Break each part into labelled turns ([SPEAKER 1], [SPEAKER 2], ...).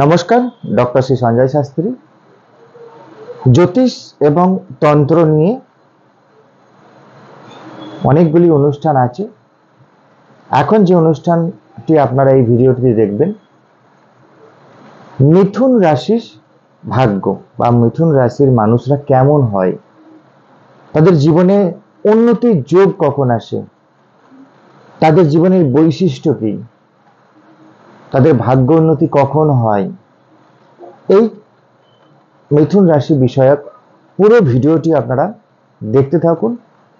[SPEAKER 1] নমস্কার, ডক্টর শ্রী সঞ্জয় শাস্ত্রী। জ্যোতিষ এবং তন্ত্র নিয়ে অনেকগুলি অনুষ্ঠান আছে। এখন যে অনুষ্ঠানটি আপনারা এই ভিডিওটি দেখবেন, মিথুন রাশির ভাগ্য বা মিথুন রাশির মানুষরা কেমন হয়, তাদের জীবনে উন্নতির যোগ কখন আসে, তাদের জীবনের বৈশিষ্ট্য কি, তাদের ভাগ্য উন্নতি কখন হয়, এই মিথুন রাশি বিষয়ক পুরো ভিডিওটি আপনারা দেখতে থাকুন।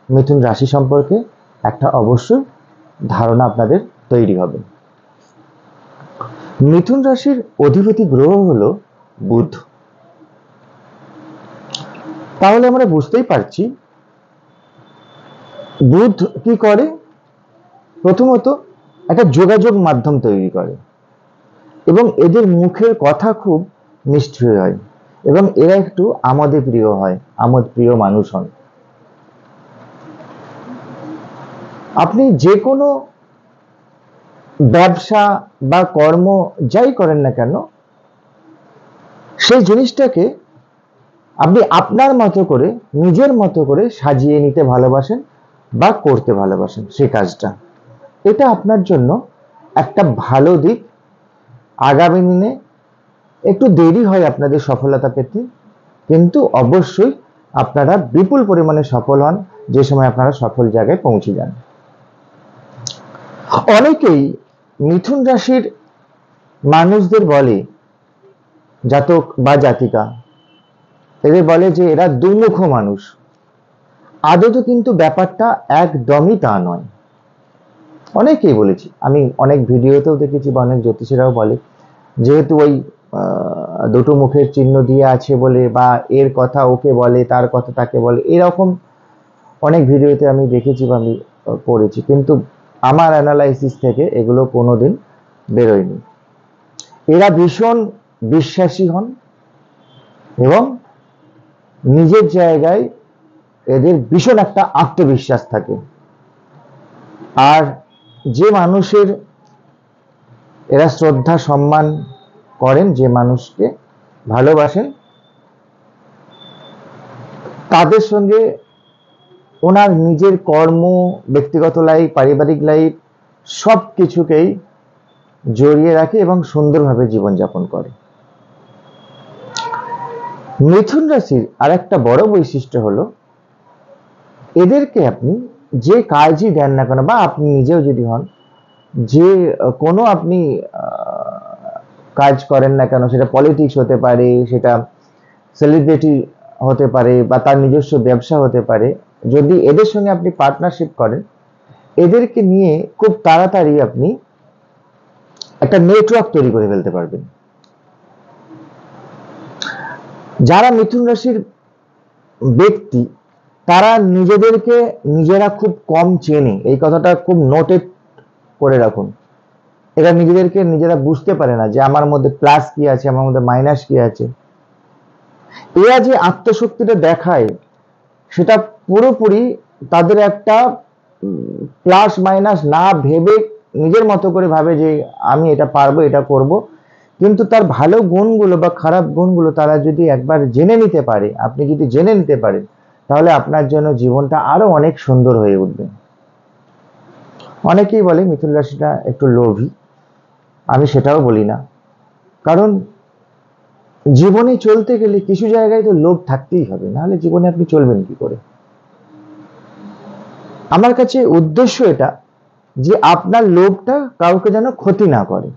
[SPEAKER 1] মিথুন রাশি সম্পর্কে একটা অবশ্যই ধারণা আপনাদের তৈরি হবে। মিথুন রাশির অধিপতি গ্রহ হলো বুধ। তাহলে আমরা বুঝতেই পারছি বুধ কি করে। প্রথমত একটা যোগাযোগ মাধ্যম তৈরি করে এবং এদের মুখের কথা খুব মিষ্টি হয় এবং এরা একটু আমোদে প্রিয় হয়, আমোদ প্রিয় মানুষ হন। আপনি যে কোনো ব্যবসা বা কর্ম যাই করেন না কেন, সেই জিনিসটাকে আপনি আপনার মতো করে, নিজের মতো করে সাজিয়ে নিতে ভালোবাসেন বা করতে ভালোবাসেন সেই কাজটা। এটা আপনার জন্য একটা ভালো দিক। আগামী দিনে একটু দেরি হয় আপনাদের সফলতা পেতে, কিন্তু অবশ্যই আপনারা বিপুল পরিমাণে সফল হন যে সময় আপনারা সফল জায়গায় পৌঁছে যান। অনেকেই মিথুন রাশির মানুষদের বলে, জাতক বা জাতিকা, এদের বলে যে এরা দুমুখ মানুষ। আদতে কিন্তু ব্যাপারটা একদমই তা নয়। অনেকেই বলেছি, আমি অনেক ভিডিওতেও দেখেছি বা অনেক জ্যোতিষীরাও বলে, যেহেতু ওই দুটো মুখের চিহ্ন দিয়ে আছে বলে, বা এর কথা ওকে বলে, তার কথা তাকে বলে, এরকম অনেক ভিডিওতে আমি দেখেছি বা আমি পড়েছি, কিন্তু আমার অ্যানালাইসিস থেকে এগুলো কোনোদিন বেরোয়নি। এরা ভীষণ বিশ্বাসী হন এবং নিজের জায়গায় এদের ভীষণ একটা আত্মবিশ্বাস থাকে। আর যে মানুষের এরা শ্রদ্ধা সম্মান করেন, যে মানুষকে ভালোবাসেন, তাদের সঙ্গে ওনার নিজের কর্ম, ব্যক্তিগত লাইফ, পারিবারিক লাইফ সব কিছুকেই জড়িয়ে রাখে এবং সুন্দরভাবে জীবনযাপন করে। মিথুন রাশির আর একটা বড় বৈশিষ্ট্য হলো, এদেরকে আপনি যে কাজই দেন না কেন, বা আপনি নিজেও যদি হন, যে কোনো আপনি কাজ করেন না কেন, সেটা পলিটিক্স হতে পারে, সেটা সেলিব্রিটি হতে পারে, বা তার নিজস্ব ব্যবসা হতে পারে, যদি এদের সঙ্গে আপনি পার্টনারশিপ করেন, এদেরকে নিয়ে খুব তাড়াতাড়ি আপনি একটা নেটওয়ার্ক তৈরি করে ফেলতে পারবেন। যারা মিথুন রাশির ব্যক্তি, তারা নিজেদেরকে নিজেরা খুব কম চেনে, এই কথাটা খুব নোটেড করে রাখুন। এরা নিজেদেরকে নিজেরা বুঝতে পারে না যে আমার মধ্যে প্লাস কি আছে, আমার মধ্যে মাইনাস কি আছে। এরা যে আত্মশক্তিটা দেখায়, সেটা পুরোপুরি তাদের একটা প্লাস মাইনাস না ভেবে নিজের মতো করে ভাবে যে আমি এটা পারবো, এটা করব। কিন্তু তার ভালো গুণগুলো বা খারাপ গুণগুলো তারা যদি একবার জেনে নিতে পারে, আপনি যদি জেনে নিতে পারেন, তাহলে আপনার জন্য জীবনটা আরো অনেক সুন্দর হয়ে উঠবে। অনেকেই বলে মিথুন রাশিটা একটু লোভী। আমি সেটাও বলি না, কারণ জীবনে চলতে গেলে কিছু জায়গায় তো লোভ থাকতেই হবে, নাহলে জীবনে আপনি চলবেন কি করে। আমার কাছে উদ্দেশ্য এটা যে আপনার লোভটা কাউকে যেন ক্ষতি না করে।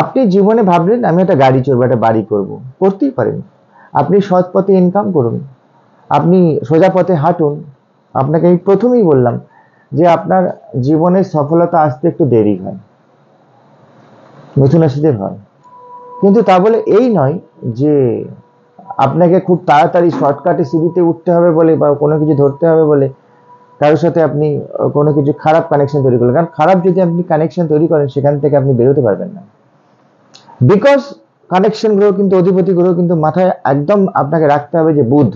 [SPEAKER 1] আপনি জীবনে ভাবলেন আমি একটা গাড়ি চড়বো, একটা বাড়ি করব, করতেই পারেন। আপনি সৎ পথে ইনকাম করুন, আপনি সোজা পথে হাঁটুন। আপনাকে আমি প্রথমেই বললাম যে আপনার জীবনের সফলতা আসতে একটু দেরি হয়, মিথুন রাশিদের হয়, কিন্তু তা বলে এই নয় যে আপনাকে খুব তাড়াতাড়ি শর্টকাটে সিঁড়িতে উঠতে হবে বলে বা কোনো কিছু ধরতে হবে বলে কারোর সাথে আপনি কোনো কিছু খারাপ কানেকশন তৈরি করলেন। কারণ খারাপ যদি আপনি কানেকশন তৈরি করেন, সেখান থেকে আপনি বেরোতে পারবেন না। বিকজ কানেকশন গ্রহ কিন্তু, অধিপতি গ্রহ কিন্তু মাথায় একদম আপনাকে রাখতে হবে যে বুধ,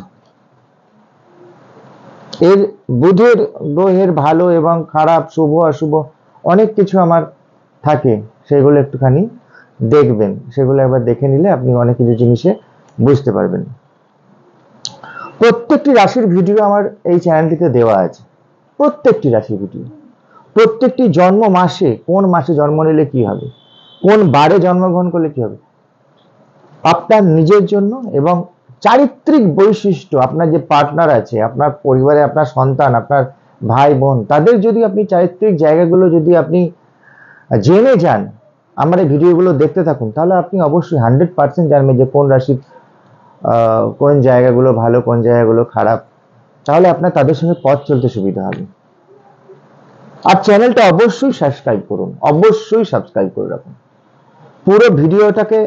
[SPEAKER 1] এর বুধের গ্রহের ভালো এবং খারাপ, শুভ অশুভ অনেক কিছু আমার থাকে, সেগুলো একটুখানি দেখবেন, সেগুলো একবার দেখে নিলে আপনি অনেক কিছু জিনিসে বুঝতে পারবেন। প্রত্যেকটি রাশির ভিডিও আমার এই চ্যানেলটিতে দেওয়া আছে, প্রত্যেকটি রাশির ভিডিও, প্রত্যেকটি জন্ম মাসে, কোন মাসে জন্ম নিলে কি হবে, কোন বারে জন্মগ্রহণ করলে কি হবে, আপনার নিজের জন্য এবং চারিত্রিক বৈশিষ্ট্য, আপনার যে পার্টনার আছে, আপনার পরিবারে আপনার সন্তান, আপনার ভাই বোন, তাদের যদি আপনি চারিত্রিক জায়গাগুলো যদি আপনি জেনে যান, আমার এই ভিডিওগুলো দেখতে থাকুন, তাহলে আপনি অবশ্যই 100% জানবেন যে কোন রাশির কোন জায়গাগুলো ভালো, কোন জায়গাগুলো খারাপ, তাহলে আপনার তাদের সঙ্গে পথ চলতে সুবিধা হবে। আর চ্যানেলটা অবশ্যই সাবস্ক্রাইব করুন, অবশ্যই সাবস্ক্রাইব করে রাখুন। পুরো ভিডিওটাকে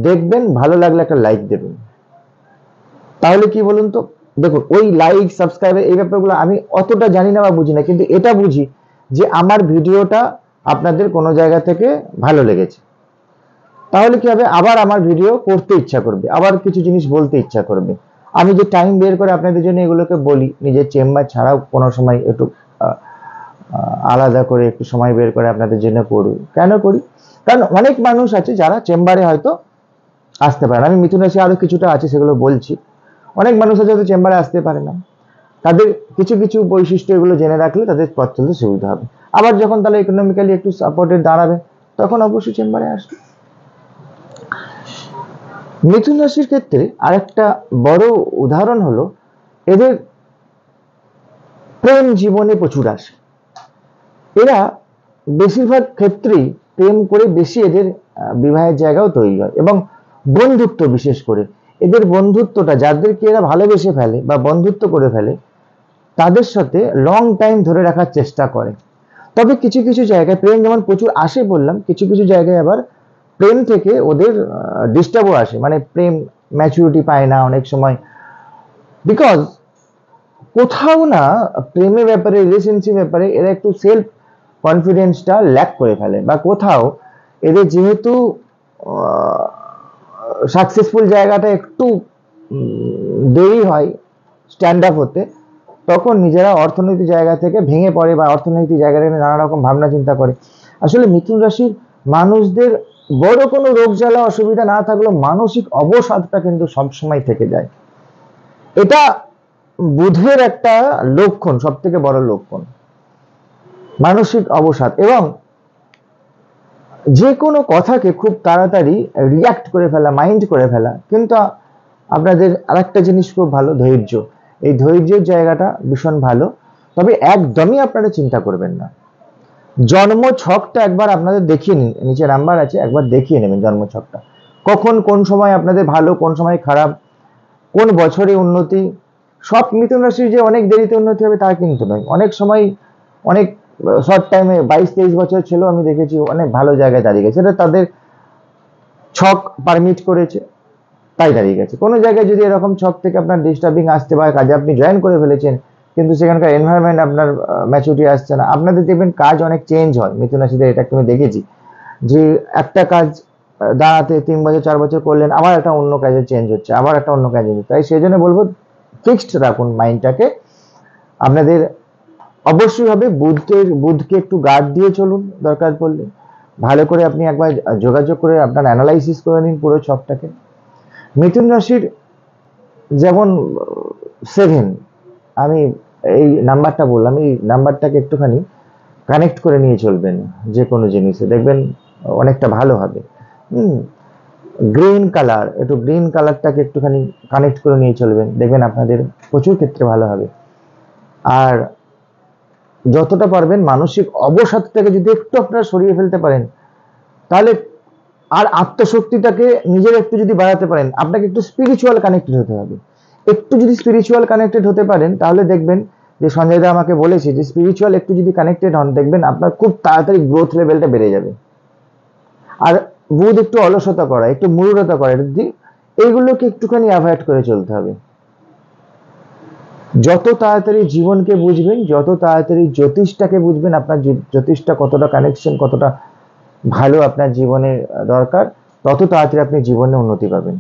[SPEAKER 1] দেখবেন, ভালো লাগলে একটা লাইক দেবেন। তাহলে কি বলুন তো, দেখুন ওই লাইক সাবস্ক্রাইব এই ব্যাপারগুলো আমি অতটা জানি না বা বুঝি না, কিন্তু এটা বুঝি যে আমার ভিডিওটা আপনাদের কোনো জায়গা থেকে ভালো লেগেছে, তাহলে কি হবে, আবার আমার ভিডিও করতে ইচ্ছা করবে, আবার কিছু জিনিস বলতে ইচ্ছা করবে। আমি যে টাইম বের করে আপনাদের জন্য এগুলোকে বলি, নিজের চেম্বার ছাড়াও কোনো সময় একটু আলাদা করে একটু সময় বের করে আপনাদের জন্য করি। কেন করি? কারণ অনেক মানুষ আছে যারা চেম্বারে হয়তো আসতে পারে না, আমি মিথুন রাশি আরো কিছুটা আছে সেগুলো বলছি। অনেক মানুষ আছে হয়তো চেম্বারে আসতে পারে না, তাদের কিছু কিছু বৈশিষ্ট্য এগুলো জেনে রাখলে তাদের পথ চলতে সুবিধা হবে। আবার যখন তাহলে ইকোনমিক্যালি একটু সাপোর্টেড দাঁড়াবে, তখন অবশ্যই চেম্বারে আসবে। মিথুন রাশির ক্ষেত্রে আরেকটা বড় উদাহরণ হলো, এদের প্রেম জীবনে প্রচুর আসে। এরা বেশিরভাগ ক্ষেত্রেই প্রেম করে বেশি এদের বিবাহের জায়গাও তৈরি হয়, এবং বন্ধুত্ব, বিশেষ করে এদের বন্ধুত্বটা, যাদেরকে এরা ভালোবেসে ফেলে বা বন্ধুত্ব করে ফেলে, তাদের সাথে লং টাইম ধরে রাখার চেষ্টা করে। তবে কিছু কিছু জায়গায় প্রেম যেমন প্রচুর আসে বললাম, কিছু কিছু জায়গায় আবার প্রেম থেকে ওদের ডিস্টার্বও আসে, মানে প্রেম ম্যাচুরিটি পায় না অনেক সময়, বিকজ কোথাও না প্রেমের ব্যাপারে, রিলেশনশিপ ব্যাপারে এরা একটু সেলফ কনফিডেন্সটা ল্যাক করে ফেলে, বা কোথাও এদের যেহেতু সাকসেসফুল জায়গাটা একটু দেরি হয় স্ট্যান্ড আপ হতে, তখন নিজেরা অর্থনৈতিক জায়গা থেকে ভেঙে পড়ে বা অর্থনৈতিক জায়গা থেকে নানা রকম ভাবনা চিন্তা করে। আসলে মিথুন রাশির মানুষদের বড় কোনো রোগ জ্বালা অসুবিধা না থাকলেও মানসিক অবসাদটা কিন্তু সবসময় থেকে যায়। এটা বুধের একটা লক্ষণ, সব থেকে বড় লক্ষণ, মানসিক অবসাদ, এবং যে কোনো কথাকে খুব তাড়াতাড়ি রিয়াক্ট করে ফেলা, মাইন্ড করে ফেলা। কিন্তু আপনাদের আরেকটা জিনিস খুব ভালো, ধৈর্য। এই ধৈর্যের জায়গাটা ভীষণ ভালো, তবে একদমই আপনারা চিন্তা করবেন না। জন্ম ছকটা একবার আপনাদের দেখিয়ে নিন, নিচে নাম্বার আছে, একবার দেখিয়ে নেবেন জন্ম ছকটা, কখন কোন সময় আপনাদের ভালো, কোন সময় খারাপ, কোন বছরে উন্নতি। সব মিথুন রাশির যে অনেক দেরিতে উন্নতি হবে তা কিন্তু নয়, অনেক সময় অনেক শর্ট টাইমে 22-23 বছর ছিল, আমি দেখেছি অনেক ভালো জায়গায় দাঁড়িয়ে গেছে, এটা তাদের ছক পারমিট করেছে তাই দাঁড়িয়ে গেছে। কোনো জায়গায় যদি এরকম ছক থেকে আপনার ডিস্টার্বিং আসতে পারে, কাজে আপনি জয়েন করে ফেলেছেন কিন্তু সেখানকার এনভায়রনমেন্ট আপনার ম্যাচুরিটি আসছে না, আপনাদের দেখবেন কাজ অনেক চেঞ্জ হয় মিথুন রাশিদের। এটা আমি দেখেছি যে একটা কাজ দাঁড়াতে 3 বছর 4 বছর করলেন, আবার একটা অন্য কাজে চেঞ্জ হচ্ছে, আবার একটা অন্য কাজে, তাই সেই জন্য বলবো ফিক্সড রাখুন মাইন্ডটাকে। আপনাদের অবশ্যই হবে বুধকে একটু গার্ড দিয়ে চলুন, দরকার পড়লে ভালো করে আপনি একবার যোগাযোগ করে আপনার অ্যানালাইসিস করে নিন পুরো ছকটাকে। মিথুন রাশির যেমন 7, আমি এই নাম্বারটা বললাম, এই নাম্বারটাকে একটুখানি কানেক্ট করে নিয়ে চলবেন যে কোনো জিনিসে, দেখবেন অনেকটা ভালো হবে। গ্রিন কালার, একটু গ্রিন কালারটাকে একটুখানি কানেক্ট করে নিয়ে চলবেন, দেখবেন আপনাদের প্রচুর ক্ষেত্রে ভালো হবে। আর যতটা পারবেন মানসিক অবসাদটাকে যদি একটু আপনারা সরিয়ে ফেলতে পারেন, তাহলে আর আত্মশক্তিটাকে নিজের একটু যদি বাড়াতে পারেন, আপনাকে একটু স্পিরিচুয়াল কানেক্টেড হতে হবে। একটু যদি স্পিরিচুয়াল কানেক্টেড হতে পারেন, তাহলে দেখবেন যে সঞ্জয় দা আমাকে বলেছে যে স্পিরিচুয়াল একটু যদি কানেক্টেড হন, দেখবেন আপনার খুব তাড়াতাড়ি গ্রোথ লেভেলটা বেড়ে যাবে। আর বুধ একটু অলসতা করা, একটু মূঢ়তা করা, এইগুলোকে একটুখানি অ্যাভয়েড করে চলতে হবে। যত তাড়াতাড়ি জীবনকে বুঝবেন, যত তাড়াতাড়ি জ্যোতিষটাকে বুঝবেন, আপনার জ্যোতিষটা কতটা কানেকশন, কতটা ভালো আপনার জীবনে দরকার, তত তাড়াতাড়ি আপনি জীবনে উন্নতি পাবেন।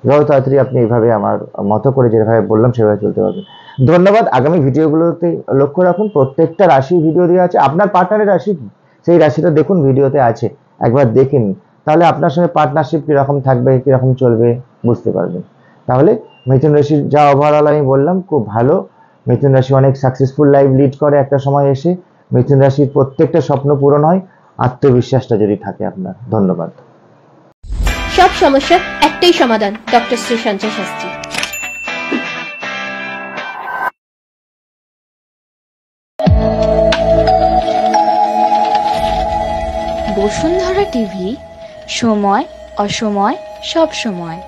[SPEAKER 1] যত তাড়াতাড়ি আপনি এইভাবে আমার মতো করে যেভাবে বললাম সেভাবে চলতে পারবেন। ধন্যবাদ। আগামী ভিডিওগুলোতে লক্ষ্য রাখুন, প্রত্যেকটা রাশি ভিডিও দেওয়া আছে। আপনার পার্টনারের রাশি কি, সেই রাশিটা দেখুন, ভিডিওতে আছে, একবার দেখে নিন, তাহলে আপনার সঙ্গে পার্টনারশিপ কিরকম থাকবে, কিরকম চলবে বুঝতে পারবেন। তাহলে মিথুন রাশির যা ওভারঅল আমি বললাম খুব ভালো। মিথুন রাশি অনেক সাকসেসফুল লাইফ লিড করে একটা সময় এসে। মিথুন রাশির প্রত্যেকটা স্বপ্ন পূরণ হয় আত্মবিশ্বাসটা যদি থাকে আপনার। ধন্যবাদ।
[SPEAKER 2] সব সমস্যার একটাই সমাধান, ডক্টর শ্রী সঞ্জয় শাস্ত্রী।
[SPEAKER 3] বসুন্ধরা টিভি, সময় অসময় সব সময়।